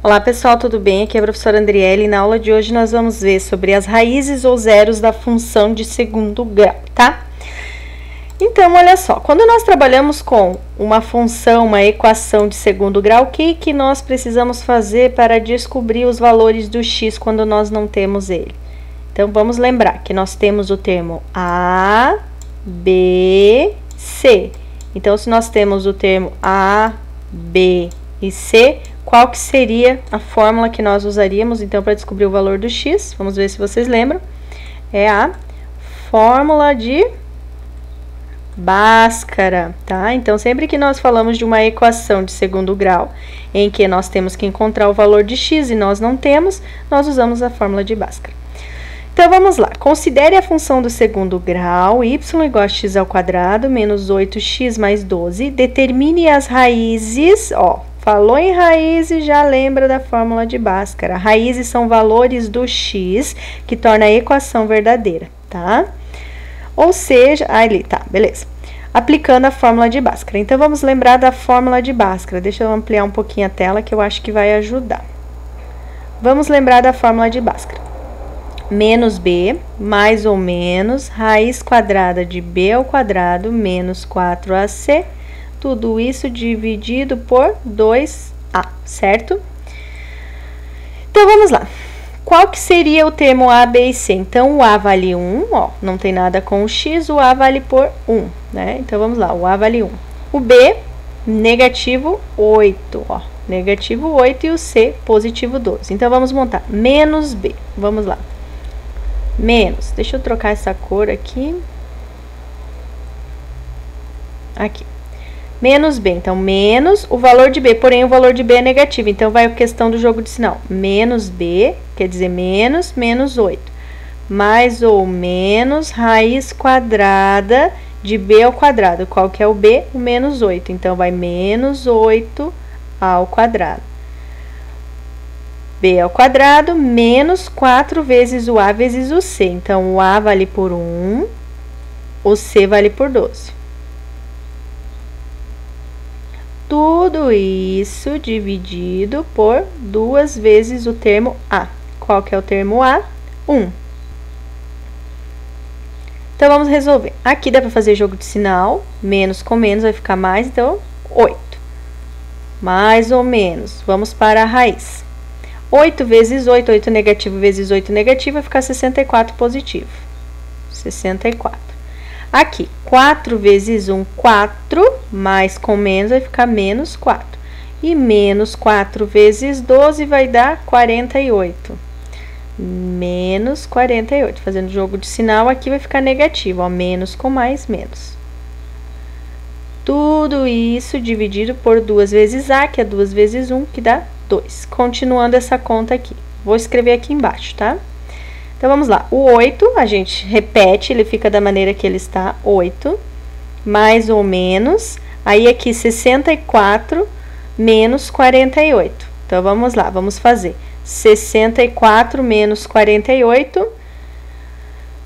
Olá pessoal, tudo bem? Aqui é a professora Andriele e na aula de hoje nós vamos ver sobre as raízes ou zeros da função de segundo grau, tá? Então, olha só, quando nós trabalhamos com uma função, uma equação de segundo grau, o que nós precisamos fazer para descobrir os valores do x quando nós não temos ele? Então, vamos lembrar que nós temos o termo A, B, C. Então, se nós temos o termo A, B e C, qual que seria a fórmula que nós usaríamos, então, para descobrir o valor do x? Vamos ver se vocês lembram. É a fórmula de Bhaskara, tá? Então, sempre que nós falamos de uma equação de segundo grau, em que nós temos que encontrar o valor de x e nós não temos, nós usamos a fórmula de Bhaskara. Então, vamos lá. Considere a função do segundo grau, y igual a x ao quadrado, menos 8x mais 12. Determine as raízes, ó. Falou em raízes, já lembra da fórmula de Bhaskara. Raízes são valores do x que torna a equação verdadeira, tá? Ou seja, ali, tá, beleza. Aplicando a fórmula de Bhaskara. Então, vamos lembrar da fórmula de Bhaskara. Deixa eu ampliar um pouquinho a tela que eu acho que vai ajudar. Vamos lembrar da fórmula de Bhaskara. Menos b, mais ou menos, raiz quadrada de b ao quadrado, menos 4ac, tudo isso dividido por 2a, certo? Então, vamos lá. Qual que seria o termo a, b e c? Então, o a vale 1, ó, não tem nada com o x, o a vale por 1, né? Então, vamos lá, o a vale 1. O b, negativo 8, ó, negativo 8 e o c, positivo 12. Então, vamos montar menos b, vamos lá. Menos, deixa eu trocar essa cor aqui. Aqui. Menos b, então, menos o valor de b, porém o valor de b é negativo, então vai a questão do jogo de sinal. Menos b, quer dizer menos, menos 8. Mais ou menos raiz quadrada de b ao quadrado. Qual que é o b? O menos 8, então vai menos 8 ao quadrado. b ao quadrado menos 4 vezes o a vezes o c. Então, o a vale por 1, o c vale por 12. Tudo isso dividido por 2 vezes o termo a. Qual que é o termo a? 1. Então, vamos resolver. Aqui dá para fazer jogo de sinal. Menos com menos vai ficar mais, então, 8. Mais ou menos. Vamos para a raiz. 8 vezes 8, 8 negativo vezes 8 negativo, vai ficar 64 positivo. 64. Aqui, 4 vezes 1, 4, mais com menos vai ficar menos 4. E menos 4 vezes 12 vai dar 48. Menos 48. Fazendo jogo de sinal, aqui vai ficar negativo, ó, menos com mais, menos. Tudo isso dividido por 2 vezes a, que é 2 vezes 1, que dá 2. Continuando essa conta aqui. Vou escrever aqui embaixo, tá? Então, vamos lá. O 8, a gente repete, ele fica da maneira que ele está, 8, mais ou menos. Aí, aqui, 64 menos 48. Então, vamos lá, vamos fazer. 64 menos 48,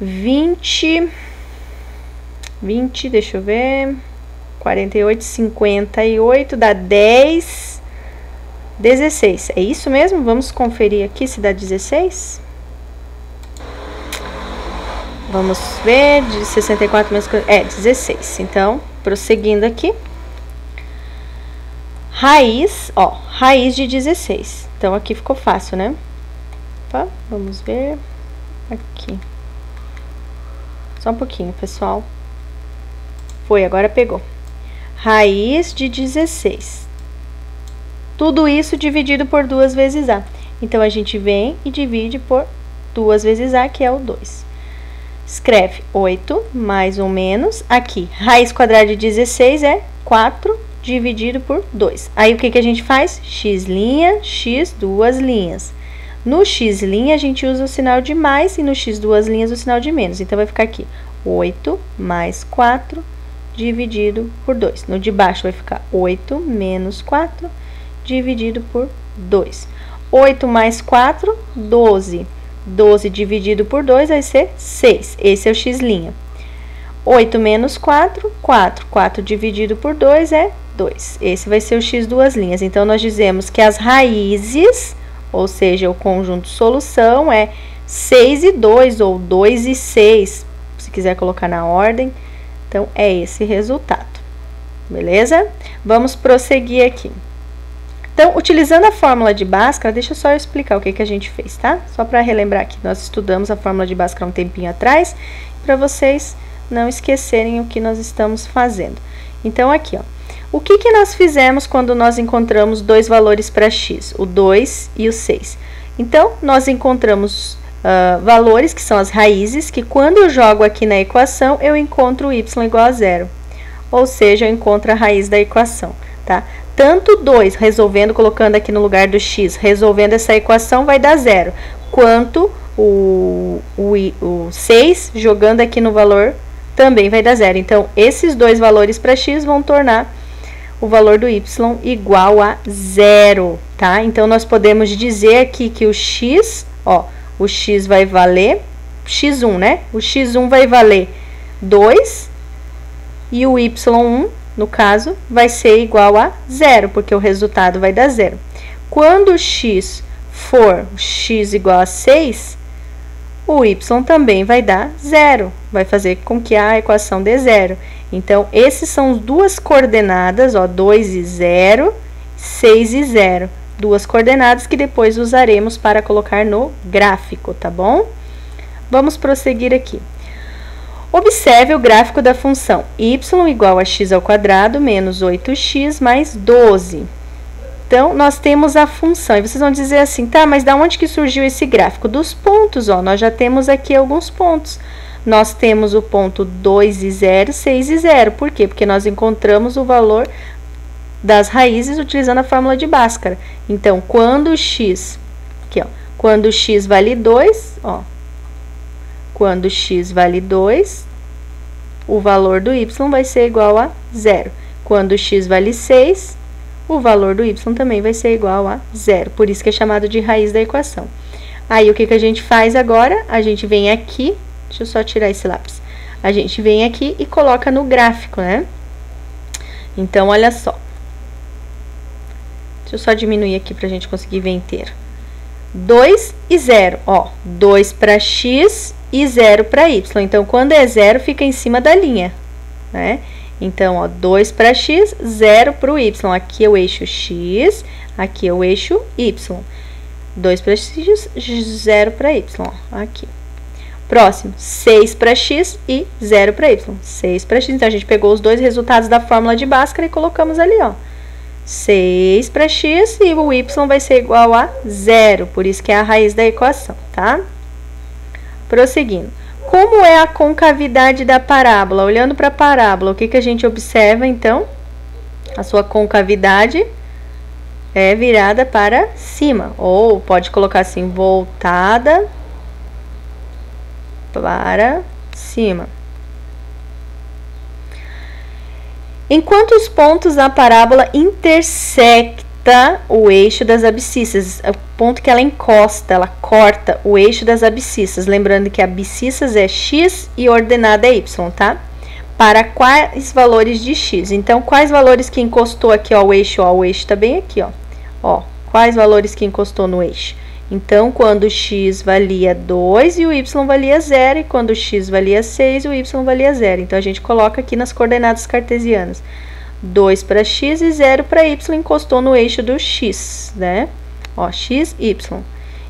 20, deixa eu ver, 48, 58, dá 10... 16, é isso mesmo? Vamos conferir aqui se dá 16. Vamos ver, de 64 menos... É, 16. Então, prosseguindo aqui. Raiz, ó, raiz de 16. Então, aqui ficou fácil, né? Tá? Vamos ver aqui. Só um pouquinho, pessoal. Foi, agora pegou. Raiz de 16. Tudo isso dividido por 2 vezes a. Então, a gente vem e divide por 2 vezes a, que é o 2. Escreve 8 mais ou menos. Aqui, raiz quadrada de 16 é 4 dividido por 2. Aí, o que a gente faz? X', x, 2 linhas. No x', a gente usa o sinal de mais e no x, 2 linhas, o sinal de menos. Então, vai ficar aqui 8 mais 4 dividido por 2. No de baixo, vai ficar 8 menos 4 dividido por 2. 8 mais 4, 12. 12 dividido por 2 vai ser 6. Esse é o x'. 8 menos 4, 4. 4 dividido por 2 é 2. Esse vai ser o x duas linhas. Então, nós dizemos que as raízes, ou seja, o conjunto solução é 6 e 2, ou 2 e 6, se quiser colocar na ordem. Então, é esse resultado. Beleza? Vamos prosseguir aqui. Então, utilizando a fórmula de Bhaskara, deixa eu só explicar o que a gente fez, tá? Só para relembrar aqui, nós estudamos a fórmula de Bhaskara um tempinho atrás, para vocês não esquecerem o que nós estamos fazendo. Então, aqui, ó, o que nós fizemos quando nós encontramos dois valores para x, o 2 e o 6? Então, nós encontramos valores, que são as raízes, que quando eu jogo aqui na equação, eu encontro o y igual a 0. Ou seja, eu encontro a raiz da equação, tá? Tanto 2, resolvendo, colocando aqui no lugar do x, resolvendo essa equação, vai dar 0. Quanto o 6, jogando aqui no valor, também vai dar 0. Então, esses dois valores para x vão tornar o valor do y igual a 0, tá? Então, nós podemos dizer aqui que o x, ó, o x vai valer, x1, né? O x1 vai valer 2 e o y1, no caso, vai ser igual a 0, porque o resultado vai dar 0. Quando o x for x igual a 6, o y também vai dar 0, vai fazer com que a equação dê 0. Então, esses são as duas coordenadas, ó, 2 e 0, 6 e 0. Duas coordenadas que depois usaremos para colocar no gráfico, tá bom? Vamos prosseguir aqui. Observe o gráfico da função y igual a x ao quadrado menos 8x mais 12. Então, nós temos a função, e vocês vão dizer assim, tá, mas da onde que surgiu esse gráfico? Dos pontos, ó, nós já temos aqui alguns pontos. Nós temos o ponto 2 e 0, 6 e 0. Por quê? Porque nós encontramos o valor das raízes utilizando a fórmula de Bhaskara. Então, quando o x, aqui, ó, quando o x vale 2, ó, quando x vale 2, o valor do y vai ser igual a 0. Quando x vale 6, o valor do y também vai ser igual a 0. Por isso que é chamado de raiz da equação. Aí, o que a gente faz agora? A gente vem aqui, deixa eu só tirar esse lápis. A gente vem aqui e coloca no gráfico, né? Então, olha só. Deixa eu só diminuir aqui para a gente conseguir ver inteiro. 2 e 0, ó, 2 para x e 0 para y. Então, quando é 0, fica em cima da linha, né? Então, ó, 2 para x, 0 para o y. Aqui é o eixo x, aqui é o eixo y. 2 para x, 0 para y, ó, aqui. Próximo, 6 para x e 0 para y. 6 para x, então a gente pegou os dois resultados da fórmula de Bhaskara e colocamos ali, ó. 6 para x e o y vai ser igual a 0, por isso que é a raiz da equação, tá? Prosseguindo. Como é a concavidade da parábola? Olhando para a parábola, o que a gente observa, então? A sua concavidade é virada para cima, ou pode colocar assim, voltada para cima. Em quantos pontos a parábola intersecta o eixo das abscissas? É o ponto que ela encosta, ela corta o eixo das abscissas. Lembrando que abscissas é x e ordenada é y, tá? Para quais valores de x? Então, quais valores que encostou aqui, ó, o eixo tá bem aqui, ó. Ó, quais valores que encostou no eixo? Então, quando x valia 2 e o y valia 0, e quando x valia 6 e o y valia 0. Então, a gente coloca aqui nas coordenadas cartesianas. 2 para x e 0 para y encostou no eixo do x, né? Ó, x, y.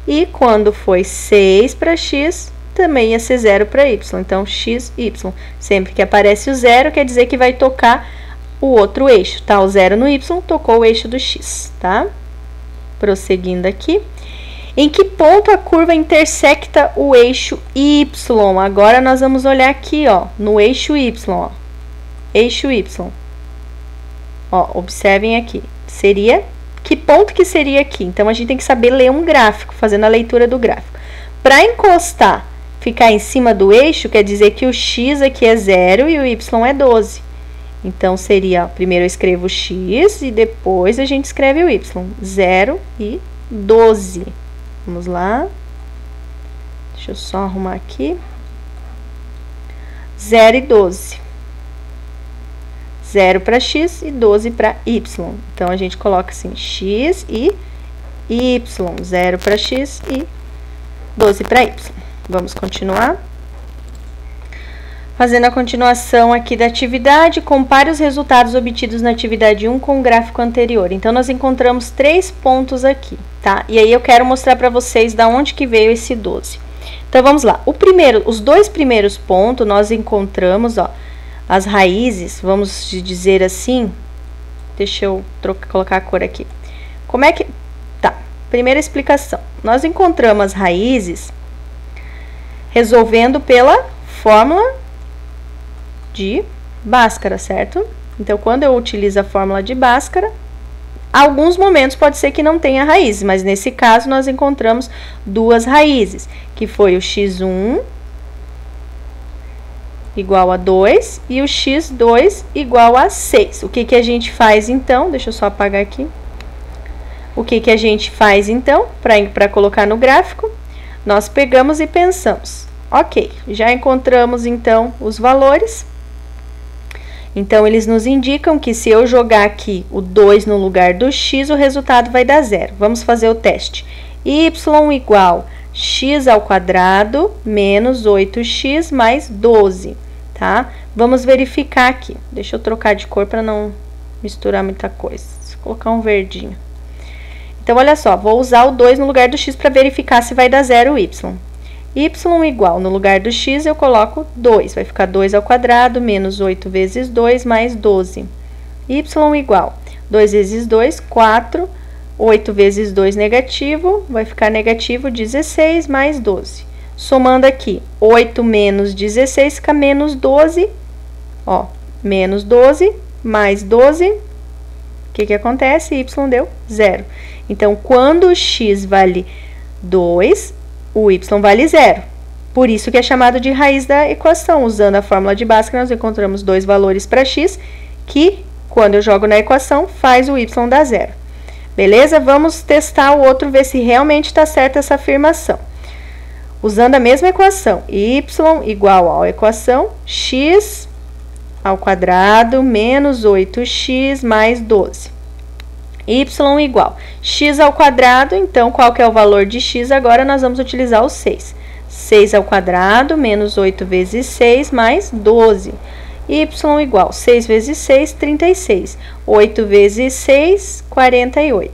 E quando foi 6 para x, também ia ser 0 para y. Então, x, y. Sempre que aparece o 0, quer dizer que vai tocar o outro eixo, tá? O 0 no y tocou o eixo do x, tá? Prosseguindo aqui. Em que ponto a curva intersecta o eixo y? Agora, nós vamos olhar aqui, ó, no eixo y, ó. Eixo y. Ó, observem aqui. Seria, que ponto que seria aqui? Então, a gente tem que saber ler um gráfico, fazendo a leitura do gráfico. Para encostar, ficar em cima do eixo, quer dizer que o x aqui é 0 e o y é 12. Então, seria, ó, primeiro eu escrevo x e depois a gente escreve o y. 0 e 12. Vamos lá. Deixa eu só arrumar aqui. 0 e 12. 0 para x e 12 para y. Então, a gente coloca assim, x e y, 0 para x e 12 para y. Vamos continuar. Fazendo a continuação aqui da atividade, compare os resultados obtidos na atividade 1 com o gráfico anterior. Então, nós encontramos 3 pontos aqui, tá? E aí, eu quero mostrar para vocês da onde que veio esse 12. Então, vamos lá. Os dois primeiros pontos, nós encontramos, ó, as raízes, vamos dizer assim. Deixa eu colocar a cor aqui. Como é que... Tá, primeira explicação. Nós encontramos as raízes resolvendo pela fórmula de Bhaskara, certo? Então, quando eu utilizo a fórmula de Bhaskara, alguns momentos pode ser que não tenha raiz, mas nesse caso nós encontramos duas raízes, que foi o x1 igual a 2 e o x2 igual a 6. O que que a gente faz então? Deixa eu só apagar aqui. O que que a gente faz então, para colocar no gráfico? Nós pegamos e pensamos, ok, já encontramos então os valores. Então, eles nos indicam que se eu jogar aqui o 2 no lugar do x, o resultado vai dar 0. Vamos fazer o teste. Y igual x ao quadrado menos 8x mais 12, tá? Vamos verificar aqui. Deixa eu trocar de cor para não misturar muita coisa. Vou colocar um verdinho. Então, olha só, vou usar o 2 no lugar do x para verificar se vai dar 0 o y. Y igual, no lugar do x, eu coloco 2. Vai ficar 2 ao quadrado, menos 8 vezes 2, mais 12. Y igual, 2 vezes 2, 4. 8 vezes 2, negativo. Vai ficar negativo 16, mais 12. Somando aqui, 8 menos 16, fica menos 12. Ó, menos 12, mais 12. O que que acontece? Y deu 0. Então, quando o x vale 2... o y vale 0. Por isso que é chamado de raiz da equação. Usando a fórmula de Bhaskara, nós encontramos dois valores para x, que, quando eu jogo na equação, faz o y dar 0. Beleza? Vamos testar o outro, ver se realmente está certa essa afirmação. Usando a mesma equação, y igual à equação x ao quadrado menos 8x mais 12. Y igual x ao quadrado, então, qual que é o valor de x? Agora, nós vamos utilizar o 6. 6 ao quadrado, menos 8 vezes 6, mais 12. Y igual 6 vezes 6, 36. 8 vezes 6, 48.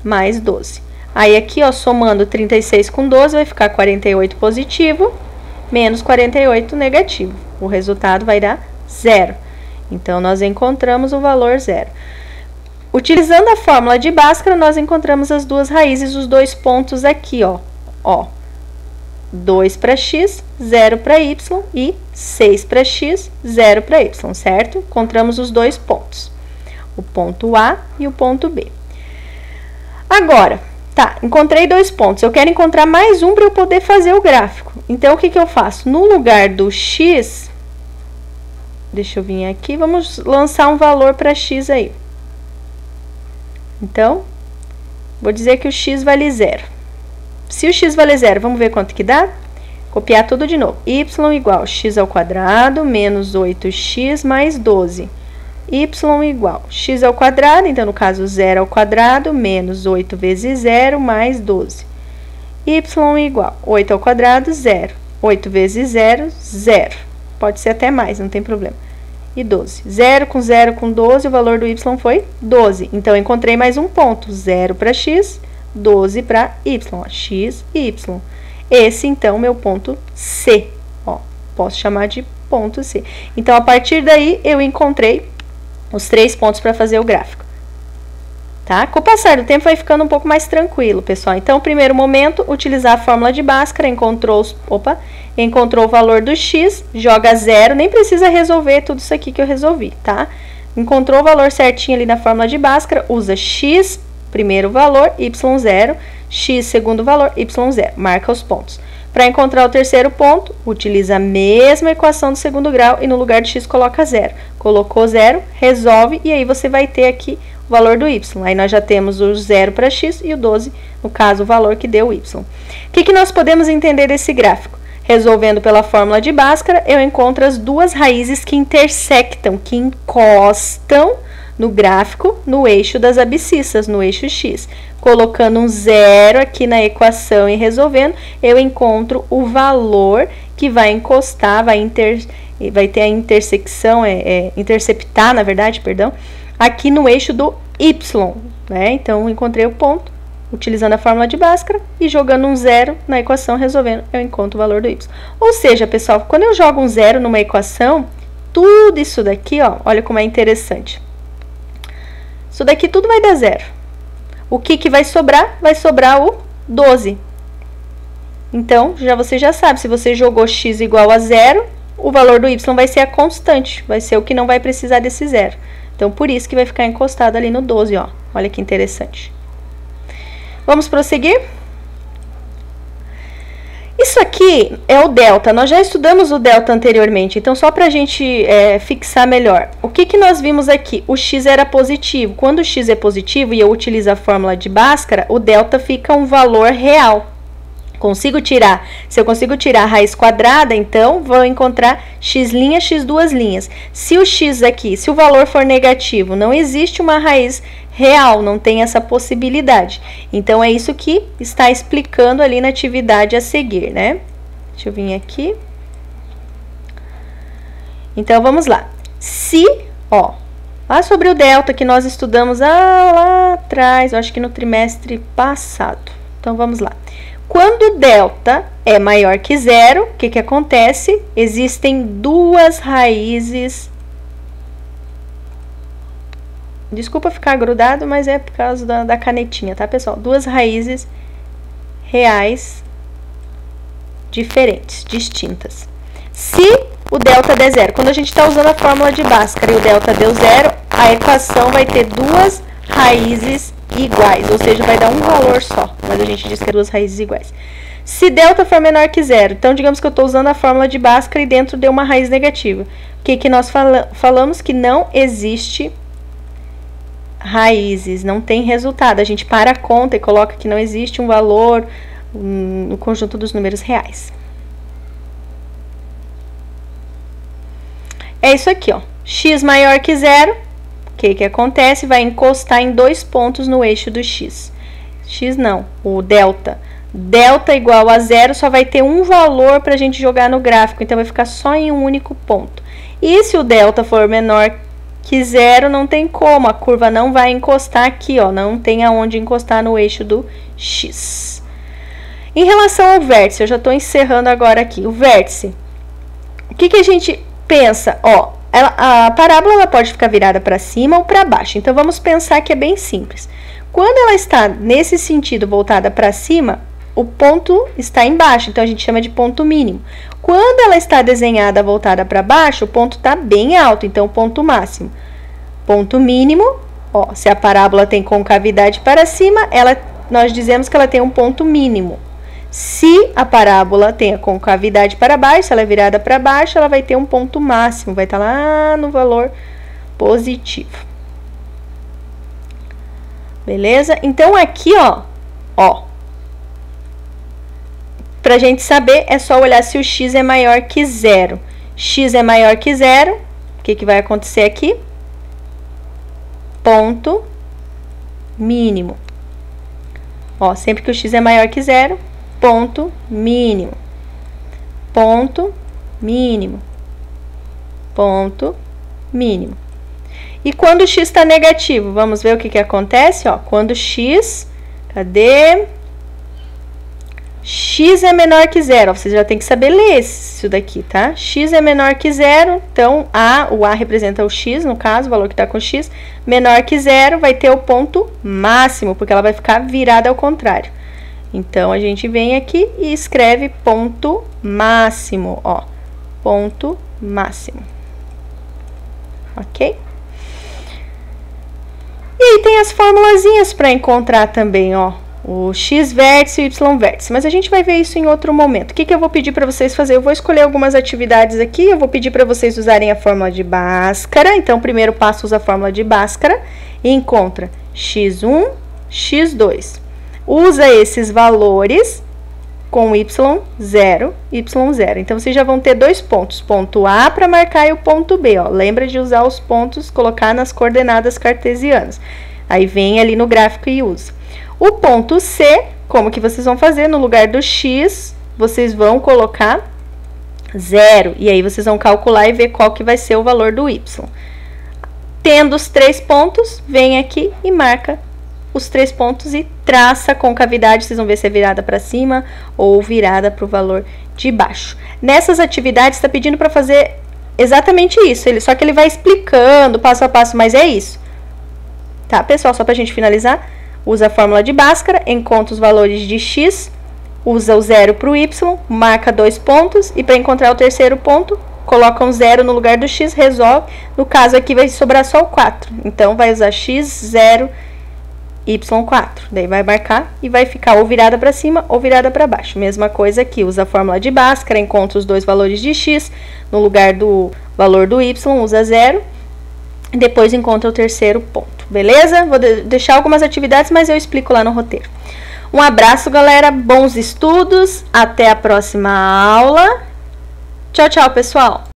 Mais 12. Aí, aqui, ó, somando 36 com 12, vai ficar 48 positivo, menos 48 negativo. O resultado vai dar 0. Então, nós encontramos o valor 0. Utilizando a fórmula de Bhaskara, nós encontramos as duas raízes, os dois pontos aqui, ó. Ó, 2 para x, 0 para y e 6 para x, 0 para y, certo? Encontramos os dois pontos, o ponto A e o ponto B. Agora, tá, encontrei dois pontos, eu quero encontrar mais um para eu poder fazer o gráfico. Então, o que que eu faço? No lugar do x, deixa eu vir aqui, vamos lançar um valor para x aí. Então, vou dizer que o x vale 0. Se o x vale 0, vamos ver quanto que dá? Copiar tudo de novo. Y igual x ao quadrado menos 8x mais 12. Y igual x ao quadrado, então, no caso, 0 ao quadrado menos 8 vezes 0 mais 12. Y igual 8 ao quadrado, 0. 8 vezes 0, 0. Pode ser até mais, não tem problema. E 12. 0 com 12, o valor do y foi 12. Então, eu encontrei mais um ponto. 0 para x, 12 para y. Ó, x e y. Esse, então, meu ponto C. Ó, posso chamar de ponto C. Então, a partir daí, eu encontrei os 3 pontos para fazer o gráfico. Tá? Com o passar do tempo, vai ficando um pouco mais tranquilo, pessoal. Então, primeiro momento, utilizar a fórmula de Bhaskara, encontrou o valor do x, joga 0, nem precisa resolver tudo isso aqui que eu resolvi, tá? Encontrou o valor certinho ali na fórmula de Bhaskara, usa x, primeiro valor, y0, x, segundo valor, y0, marca os pontos. Para encontrar o terceiro ponto, utiliza a mesma equação do segundo grau e no lugar de x coloca 0. Colocou 0, resolve e aí você vai ter aqui o valor do y. Aí nós já temos o 0 para x e o 12, no caso, o valor que deu o y. O que nós podemos entender desse gráfico? Resolvendo pela fórmula de Bhaskara, eu encontro as duas raízes que intersectam, que encostam no gráfico, no eixo das abscissas, no eixo x. Colocando um zero aqui na equação e resolvendo, eu encontro o valor que vai encostar, vai ter a intersecção, interceptar, na verdade, perdão, aqui no eixo do y, né? Então, eu encontrei o ponto, utilizando a fórmula de Bhaskara e jogando um zero na equação, resolvendo, eu encontro o valor do y. Ou seja, pessoal, quando eu jogo um zero numa equação, tudo isso daqui, ó, olha como é interessante. Isso daqui tudo vai dar zero. O que vai sobrar? Vai sobrar o 12. Então, você já sabe, se você jogou x igual a zero, o valor do y vai ser a constante, vai ser o que não vai precisar desse zero. Então, por isso que vai ficar encostado ali no 12, ó. Olha que interessante. Vamos prosseguir? Isso aqui é o delta. Nós já estudamos o delta anteriormente, então só para a gente fixar melhor. O que nós vimos aqui? O x era positivo. Quando o x é positivo e eu utilizo a fórmula de Bhaskara, o delta fica um valor real. Se eu consigo tirar a raiz quadrada, então vou encontrar x', x duas linhas. Se o x aqui, se o valor for negativo, não existe uma raiz real, não tem essa possibilidade. Então, é isso que está explicando ali na atividade a seguir, né? Deixa eu vir aqui. Então, vamos lá. Se, ó, lá sobre o delta que nós estudamos lá atrás, eu acho que no trimestre passado. Então, vamos lá. Quando delta é maior que zero, o que acontece? Existem duas raízes. Desculpa ficar grudado, mas é por causa da canetinha, tá, pessoal? Duas raízes reais diferentes, distintas. Se o delta der zero, quando a gente está usando a fórmula de Bhaskara e o delta deu zero, a equação vai ter duas raízes iguais, ou seja, vai dar um valor só, mas a gente diz que é duas raízes iguais. Se delta for menor que zero, então digamos que eu estou usando a fórmula de Bhaskara e dentro deu uma raiz negativa. O que nós falamos? Que não existe raízes, não tem resultado. A gente para a conta e coloca que não existe um valor no conjunto dos números reais. É isso aqui, ó. X maior que zero, o que acontece? Vai encostar em dois pontos no eixo do x. X não, o delta. Delta igual a zero só vai ter um valor para a gente jogar no gráfico, então vai ficar só em um único ponto. E se o delta for menor que zero, não tem como, a curva não vai encostar aqui, ó, não tem aonde encostar no eixo do x. Em relação ao vértice, eu já estou encerrando agora aqui, o vértice. O que a gente pensa? Ó, a parábola ela pode ficar virada para cima ou para baixo, então vamos pensar que é bem simples. Quando ela está nesse sentido voltada para cima, o ponto está embaixo, então a gente chama de ponto mínimo. Quando ela está desenhada voltada para baixo, o ponto está bem alto, então ponto máximo. Ponto mínimo, ó, se a parábola tem concavidade para cima, nós dizemos que ela tem um ponto mínimo. Se a parábola tem a concavidade para baixo, se ela é virada para baixo, ela vai ter um ponto máximo, vai estar lá no valor positivo. Beleza? Então, aqui, ó, pra gente saber, é só olhar se o x é maior que zero. X é maior que zero, o que vai acontecer aqui? Ponto mínimo. Ó, sempre que o x é maior que zero, ponto mínimo. Ponto mínimo. Ponto mínimo. E quando o x está negativo, vamos ver o que acontece, ó. Quando x, cadê? X é menor que zero, ó, você já tem que saber ler isso daqui, tá? X é menor que zero, então o A representa o x, no caso, o valor que está com x. Menor que zero vai ter o ponto máximo, porque ela vai ficar virada ao contrário. Então, a gente vem aqui e escreve ponto máximo, ó. Ponto máximo. Ok? E aí tem as formulazinhas para encontrar também, ó. O x vértice e o y vértice, mas a gente vai ver isso em outro momento. O que eu vou pedir para vocês fazer? Eu vou escolher algumas atividades aqui, eu vou pedir para vocês usarem a fórmula de Bhaskara. Então, o primeiro passo usa a fórmula de Bhaskara e encontra x1, x2. Usa esses valores com y, 0, y, 0. Então, vocês já vão ter dois pontos, ponto A para marcar e o ponto B, ó. Lembra de usar os pontos, colocar nas coordenadas cartesianas. Aí, vem ali no gráfico e usa. O ponto C, como que vocês vão fazer? No lugar do x, vocês vão colocar 0. E aí, vocês vão calcular e ver qual que vai ser o valor do y. Tendo os 3 pontos, vem aqui e marca os 3 pontos e traça a concavidade. Vocês vão ver se é virada para cima ou virada para o valor de baixo. Nessas atividades, está pedindo para fazer exatamente isso. Só que ele vai explicando passo a passo, mas é isso. Tá, pessoal? Só para a gente finalizar, usa a fórmula de Bhaskara, encontra os valores de x, usa o 0 para o y, marca 2 pontos e para encontrar o terceiro ponto, coloca um 0 no lugar do x, resolve. No caso aqui vai sobrar só o 4. Então, vai usar x, 0, y4. Daí vai marcar e vai ficar ou virada para cima ou virada para baixo. Mesma coisa aqui, usa a fórmula de Bhaskara, encontra os dois valores de x, no lugar do valor do y, usa 0. E depois encontra o terceiro ponto. Beleza? Vou deixar algumas atividades, mas eu explico lá no roteiro. Um abraço, galera. Bons estudos. Até a próxima aula. Tchau, tchau, pessoal!